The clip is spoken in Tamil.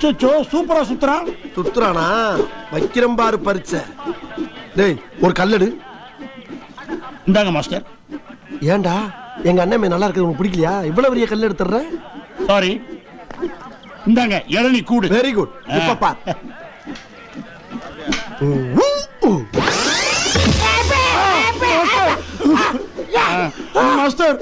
அச்சோ சூப்பரா சுத்துறான். சுத்துறானா? வைக்கிரம் பாரு பறிச்ச. டேய் ஒரு கல்லெடு. இந்தாங்க மாஸ்டர். ஏன்டா எங்க அண்ணன் நல்லா இருக்குது உனக்கு பிடிக்கலையா? இவ்வளவு பெரிய கல் எடுத்துற. சாரி. இந்தாங்க இளநீ கூடு. Very good. இப்ப பார். மாஸ்டர்